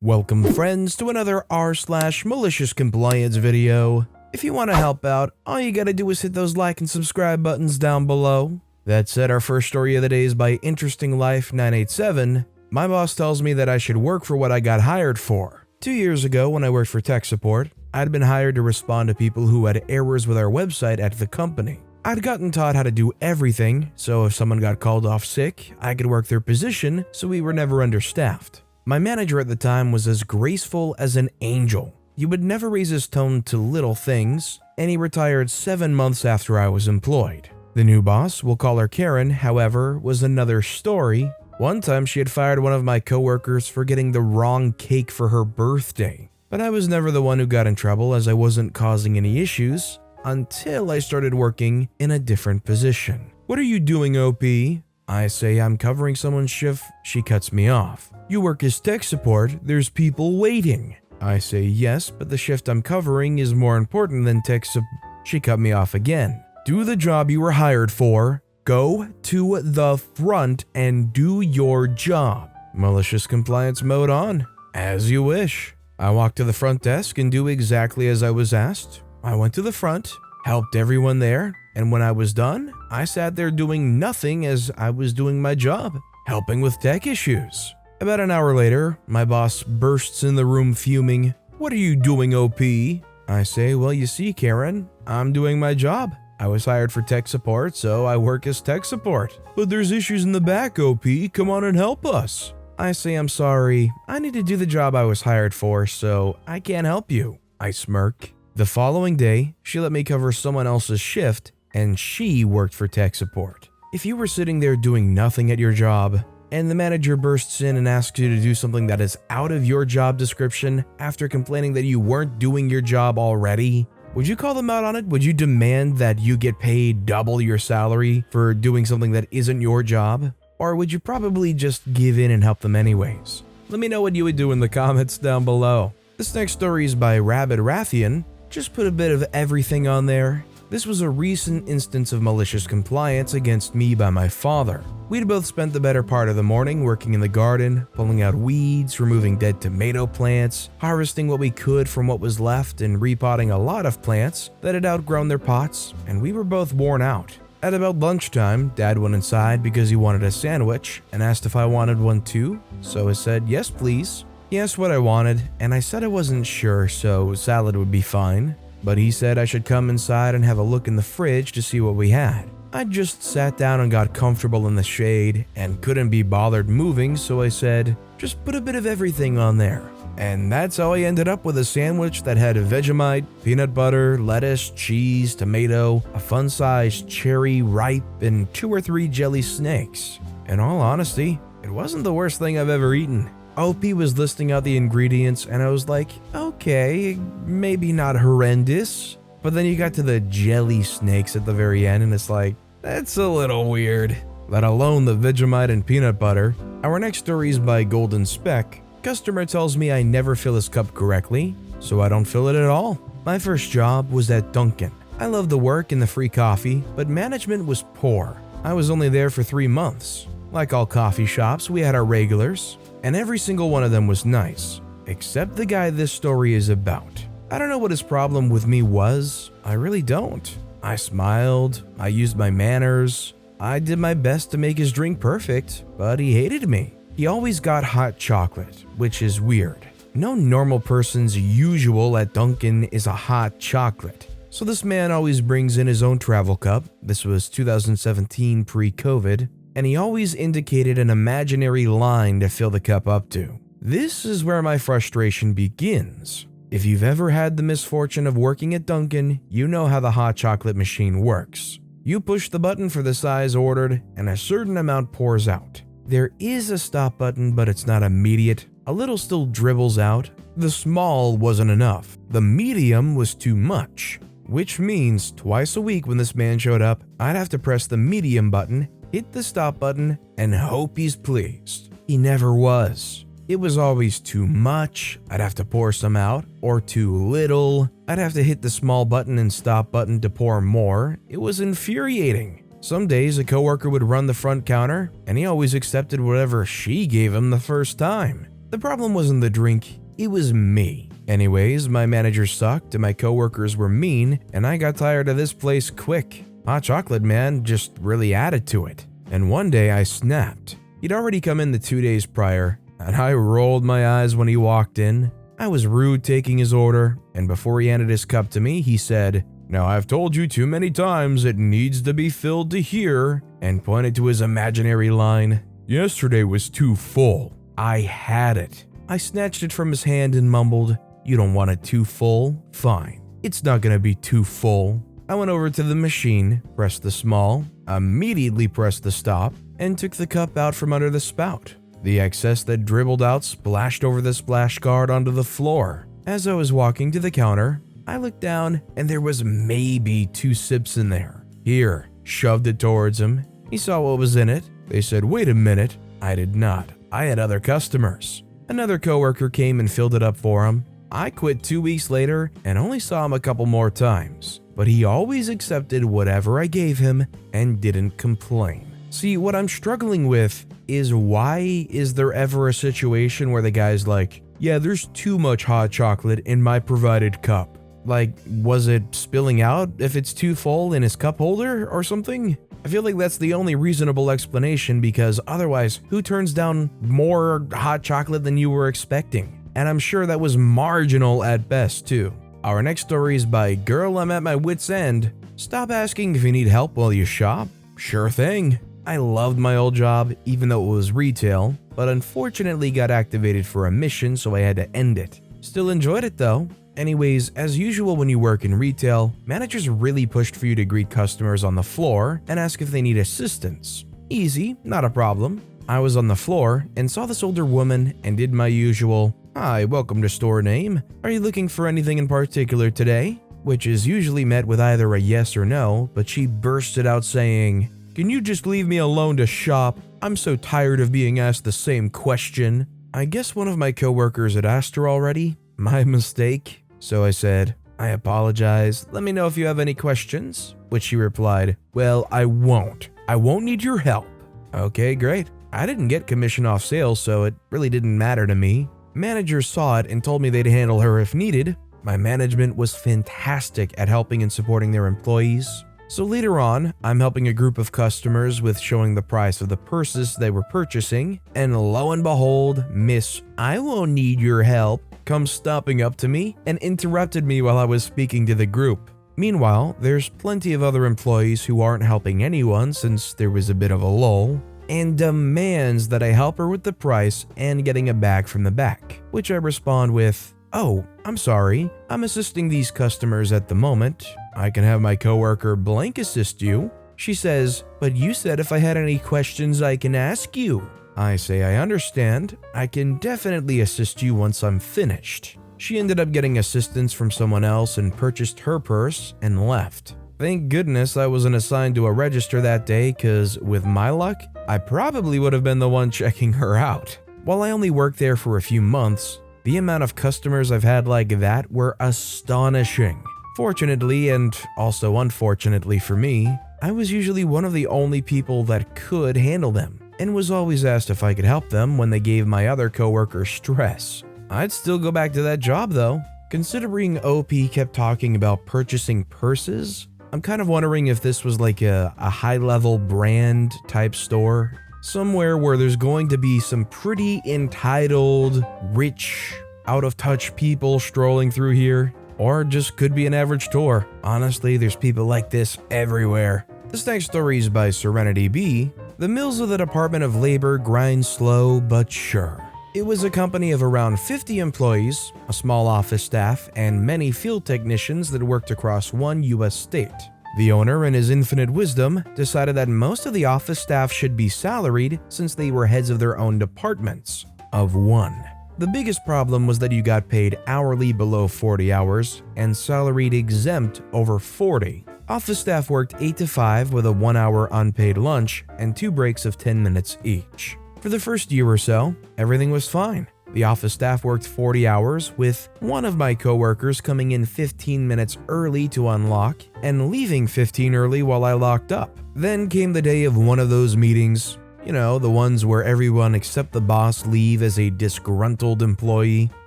Welcome friends to another r/MaliciousCompliance video. If you want to help out, all you gotta do is hit those like and subscribe buttons down below. That said, our first story of the day is by Interesting Life 987. My boss tells me that I should work for what I got hired for. 2 years ago when I worked for tech support, I'd been hired to respond to people who had errors with our website at the company. I'd gotten taught how to do everything, so if someone got called off sick, I could work their position so we were never understaffed. My manager at the time was as graceful as an angel. He would never raise his tone to little things, and he retired 7 months after I was employed. The new boss, we'll call her Karen, however, was another story. One time she had fired one of my coworkers for getting the wrong cake for her birthday. But I was never the one who got in trouble as I wasn't causing any issues until I started working in a different position. "What are you doing, OP?" I say I'm covering someone's shift. She cuts me off. "You work as tech support, there's people waiting." I say yes, but the shift I'm covering is more important than tech support. She cut me off again. "Do the job you were hired for. Go to the front and do your job." Malicious compliance mode on. As you wish. I walked to the front desk and do exactly as I was asked. I went to the front, helped everyone there, and when I was done, I sat there doing nothing as I was doing my job, helping with tech issues. About an hour later, my boss bursts in the room fuming. "What are you doing, OP?" I say, "Well, you see, Karen, I'm doing my job. I was hired for tech support, so I work as tech support." "But there's issues in the back, OP. Come on and help us." I say, "I'm sorry. I need to do the job I was hired for, so I can't help you." I smirk. The following day, she let me cover someone else's shift, and she worked for tech support. If you were sitting there doing nothing at your job, and the manager bursts in and asks you to do something that is out of your job description after complaining that you weren't doing your job already, would you call them out on it? Would you demand that you get paid double your salary for doing something that isn't your job? Or would you probably just give in and help them anyways? Let me know what you would do in the comments down below. This next story is by Rabid Rathian. Just put a bit of everything on there. This was a recent instance of malicious compliance against me by my father. We'd both spent the better part of the morning working in the garden, pulling out weeds, removing dead tomato plants, harvesting what we could from what was left, and repotting a lot of plants that had outgrown their pots, and we were both worn out. At about lunchtime, Dad went inside because he wanted a sandwich and asked if I wanted one too, so I said yes please. He asked what I wanted, and I said I wasn't sure, so salad would be fine. But he said I should come inside and have a look in the fridge to see what we had. I just sat down and got comfortable in the shade and couldn't be bothered moving, so I said, "Just put a bit of everything on there." And that's how I ended up with a sandwich that had Vegemite, peanut butter, lettuce, cheese, tomato, a fun-sized cherry, ripe, and 2 or 3 jelly snakes. In all honesty, it wasn't the worst thing I've ever eaten. OP was listing out the ingredients and I was like, okay, maybe not horrendous. But then you got to the jelly snakes at the very end and it's like, that's a little weird. Let alone the Vegemite and peanut butter. Our next story is by Golden Speck. Customer tells me I never fill his cup correctly, so I don't fill it at all. My first job was at Dunkin'. I loved the work and the free coffee, but management was poor. I was only there for 3 months. Like all coffee shops, we had our regulars, and every single one of them was nice, except the guy this story is about. I don't know what his problem with me was. I really don't. I smiled, I used my manners, I did my best to make his drink perfect, but he hated me. He always got hot chocolate, which is weird. No normal person's usual at Dunkin' is a hot chocolate. So this man always brings in his own travel cup. This was 2017 pre-COVID. And he always indicated an imaginary line to fill the cup up to. This is where my frustration begins. If you've ever had the misfortune of working at Dunkin', you know how the hot chocolate machine works. You push the button for the size ordered, and a certain amount pours out. There is a stop button, but it's not immediate. A little still dribbles out. The small wasn't enough. The medium was too much, which means twice a week when this man showed up, I'd have to press the medium button, hit the stop button, and hope he's pleased. He never was. It was always too much, I'd have to pour some out, or too little, I'd have to hit the small button and stop button to pour more. It was infuriating. Some days a coworker would run the front counter, and he always accepted whatever she gave him the first time. The problem wasn't the drink, it was me. Anyways, my manager sucked and my coworkers were mean, and I got tired of this place quick. Hot chocolate man just really added to it. And one day I snapped. He'd already come in the 2 days prior, and I rolled my eyes when he walked in. I was rude taking his order, and before he handed his cup to me, he said, "Now I've told you too many times it needs to be filled to here," and pointed to his imaginary line. "Yesterday was too full." I had it. I snatched it from his hand and mumbled, "You don't want it too full? Fine. It's not gonna be too full." I went over to the machine, pressed the small, immediately pressed the stop, and took the cup out from under the spout. The excess that dribbled out splashed over the splash guard onto the floor. As I was walking to the counter, I looked down and there was maybe 2 sips in there. "Here," shoved it towards him. He saw what was in it. They said, "Wait a minute." I did not. I had other customers. Another coworker came and filled it up for him. I quit 2 weeks later and only saw him a couple more times, but he always accepted whatever I gave him and didn't complain. See, what I'm struggling with is why is there ever a situation where the guy's like, "Yeah, there's too much hot chocolate in my provided cup." Like, was it spilling out if it's too full in his cup holder or something? I feel like that's the only reasonable explanation, because otherwise, who turns down more hot chocolate than you were expecting? And I'm sure that was marginal at best too. Our next story is by Girl I'm at my wit's end. Stop asking if you need help while you shop. Sure thing. I loved my old job, even though it was retail, but unfortunately got activated for a mission, so I had to end it. Still enjoyed it though. Anyways, as usual when you work in retail, managers really pushed for you to greet customers on the floor and ask if they need assistance. Easy, not a problem. I was on the floor and saw this older woman and did my usual, "Hi, welcome to store name. Are you looking for anything in particular today?" Which is usually met with either a yes or no, but she bursted out saying, "Can you just leave me alone to shop? I'm so tired of being asked the same question." I guess one of my coworkers had asked her already. My mistake. So I said, "I apologize. Let me know if you have any questions." Which she replied, "Well, I won't. I won't need your help." Okay, great. I didn't get commission off sales, so it really didn't matter to me. Managers saw it and told me they'd handle her if needed. My management was fantastic at helping and supporting their employees. So later on, I'm helping a group of customers with showing the price of the purses they were purchasing, and lo and behold, Miss "I won't need your help" comes stomping up to me and interrupted me while I was speaking to the group. Meanwhile, there's plenty of other employees who aren't helping anyone since there was a bit of a lull, and demands that I help her with the price and getting a bag from the back, which I respond with, "Oh, I'm sorry, I'm assisting these customers at the moment. I can have my coworker blank assist you." She says, "But you said if I had any questions I can ask you." I say, "I understand. I can definitely assist you once I'm finished." She ended up getting assistance from someone else and purchased her purse and left. Thank goodness I wasn't assigned to a register that day, cause with my luck, I probably would have been the one checking her out. While I only worked there for a few months, the amount of customers I've had like that were astonishing. Fortunately, and also unfortunately for me, I was usually one of the only people that could handle them, and was always asked if I could help them when they gave my other coworkers stress. I'd still go back to that job though. Considering OP kept talking about purchasing purses, I'm kind of wondering if this was like a high-level brand type store. Somewhere where there's going to be some pretty entitled, rich, out-of-touch people strolling through here. Or just could be an average store. Honestly, there's people like this everywhere. This next story is by Serenity B. The mills of the Department of Labor grind slow but sure. It was a company of around 50 employees, a small office staff, and many field technicians that worked across one U.S. state. The owner, in his infinite wisdom, decided that most of the office staff should be salaried since they were heads of their own departments. Of one. The biggest problem was that you got paid hourly below 40 hours and salaried exempt over 40. Office staff worked 8 to 5 with a 1-hour unpaid lunch and 2 breaks of 10 minutes each. For the first year or so, everything was fine. The office staff worked 40 hours, with one of my coworkers coming in 15 minutes early to unlock and leaving 15 early while I locked up. Then came the day of one of those meetings. You know, the ones where everyone except the boss leave as a disgruntled employee.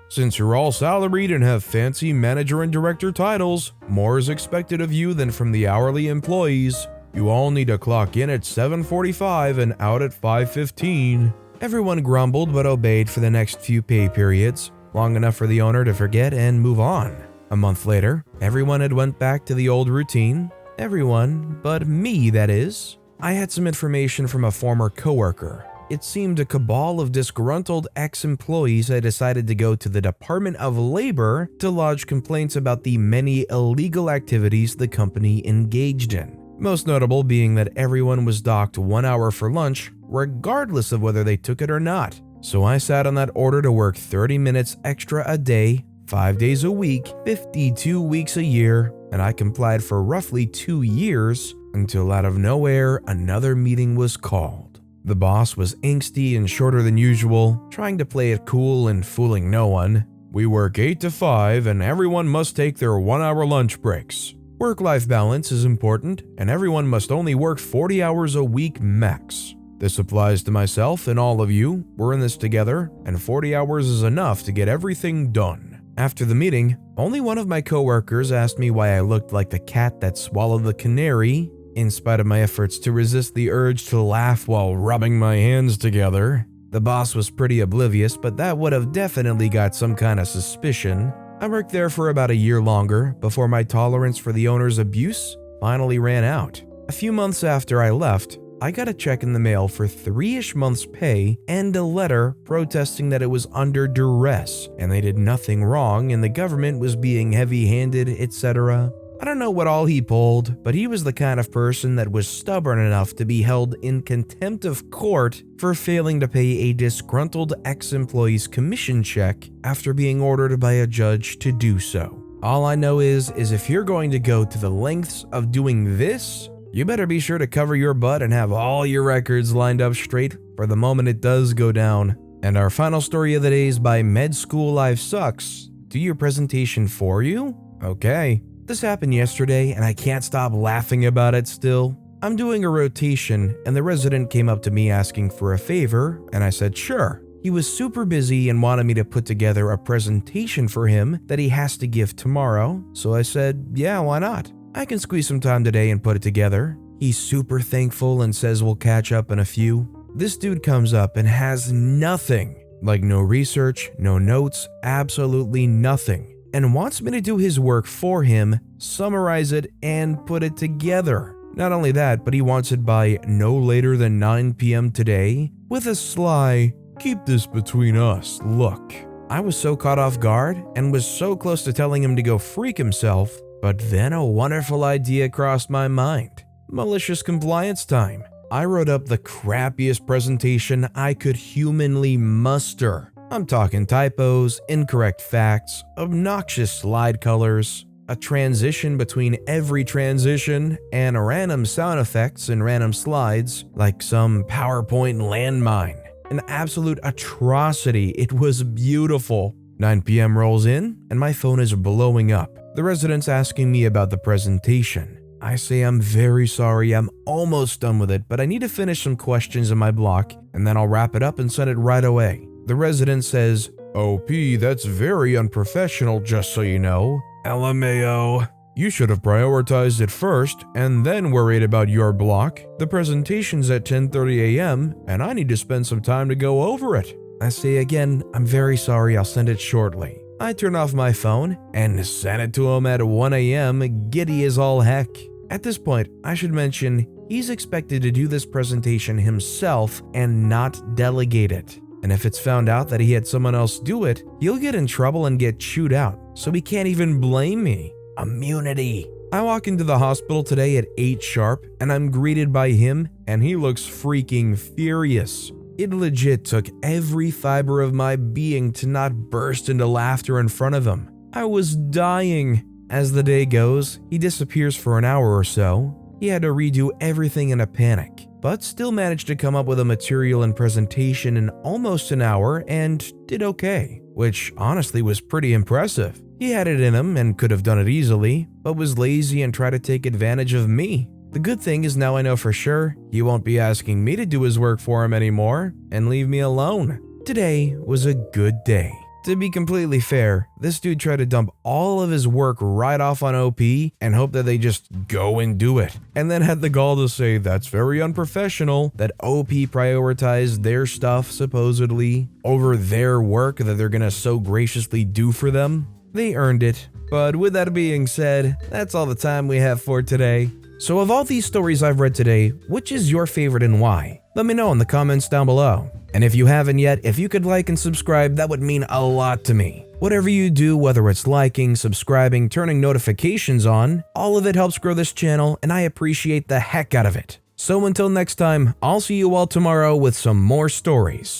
Since you're all salaried and have fancy manager and director titles, more is expected of you than from the hourly employees. You all need to clock in at 7:45 and out at 5:15. Everyone grumbled but obeyed for the next few pay periods, long enough for the owner to forget and move on. A month later, everyone had went back to the old routine. Everyone, but me, that is. I had some information from a former coworker. It seemed a cabal of disgruntled ex-employees had decided to go to the Department of Labor to lodge complaints about the many illegal activities the company engaged in. Most notable being that everyone was docked 1 hour for lunch, regardless of whether they took it or not. So I sat on that order to work 30 minutes extra a day, 5 days a week, 52 weeks a year, and I complied for roughly 2 years until out of nowhere another meeting was called. The boss was angsty and shorter than usual, trying to play it cool and fooling no one. We work 8 to 5 and everyone must take their 1 hour lunch breaks. Work-life balance is important and everyone must only work 40 hours a week max. This applies to myself and all of you. We're in this together and 40 hours is enough to get everything done. After the meeting, only one of my coworkers asked me why I looked like the cat that swallowed the canary. In spite of my efforts to resist the urge to laugh while rubbing my hands together, the boss was pretty oblivious, but that would have definitely got some kind of suspicion. I worked there for about a year longer before my tolerance for the owner's abuse finally ran out. A few months after I left, I got a check in the mail for 3-ish months' pay and a letter protesting that it was under duress and they did nothing wrong and the government was being heavy-handed, etc. I don't know what all he pulled, but he was the kind of person that was stubborn enough to be held in contempt of court for failing to pay a disgruntled ex-employee's commission check after being ordered by a judge to do so. All I know is if you're going to go to the lengths of doing this, you better be sure to cover your butt and have all your records lined up straight for the moment it does go down. And our final story of the day is by Med School Life Sucks. Do your presentation for you? Okay. This happened yesterday and I can't stop laughing about it still. I'm doing a rotation and the resident came up to me asking for a favor and I said sure. He was super busy and wanted me to put together a presentation for him that he has to give tomorrow, so I said yeah, why not? I can squeeze some time today and put it together. He's super thankful and says we'll catch up in a few. This dude comes up and has nothing, like no research, no notes, absolutely nothing, and wants me to do his work for him, summarize it, and put it together. Not only that, but he wants it by no later than 9 p.m. today, with a sly, keep this between us look. I was so caught off guard and was so close to telling him to go freak himself, but then a wonderful idea crossed my mind. Malicious compliance time. I wrote up the crappiest presentation I could humanly muster. I'm talking typos, incorrect facts, obnoxious slide colors, a transition between every transition, and random sound effects and random slides like some PowerPoint landmine. An absolute atrocity. It was beautiful. 9 p.m. rolls in and my phone is blowing up. The resident's asking me about the presentation. I say I'm very sorry, I'm almost done with it, but I need to finish some questions in my block and then I'll wrap it up and send it right away. The resident says, OP, that's very unprofessional, just so you know. LMAO. You should have prioritized it first and then worried about your block. The presentation's at 10:30 a.m. and I need to spend some time to go over it. I say again, I'm very sorry, I'll send it shortly. I turn off my phone and send it to him at 1 a.m. giddy as all heck. At this point, I should mention he's expected to do this presentation himself and not delegate it. And if it's found out that he had someone else do it, he'll get in trouble and get chewed out, so he can't even blame me. Immunity. I walk into the hospital today at 8 sharp and I'm greeted by him and he looks freaking furious. It legit took every fiber of my being to not burst into laughter in front of him. I was dying. As the day goes, he disappears for an hour or so. He had to redo everything in a panic, but still managed to come up with a material and presentation in almost an hour and did okay, which honestly was pretty impressive. He had it in him and could have done it easily, but was lazy and tried to take advantage of me. The good thing is now I know for sure he won't be asking me to do his work for him anymore and leave me alone. Today was a good day. To be completely fair, this dude tried to dump all of his work right off on OP and hope that they just go and do it. And then had the gall to say that's very unprofessional, that OP prioritized their stuff supposedly over their work that they're gonna so graciously do for them. They earned it. But with that being said, that's all the time we have for today. So of all these stories I've read today, which is your favorite and why? Let me know in the comments down below. And if you haven't yet, if you could like and subscribe, that would mean a lot to me. Whatever you do, whether it's liking, subscribing, turning notifications on, all of it helps grow this channel and I appreciate the heck out of it. So until next time, I'll see you all tomorrow with some more stories.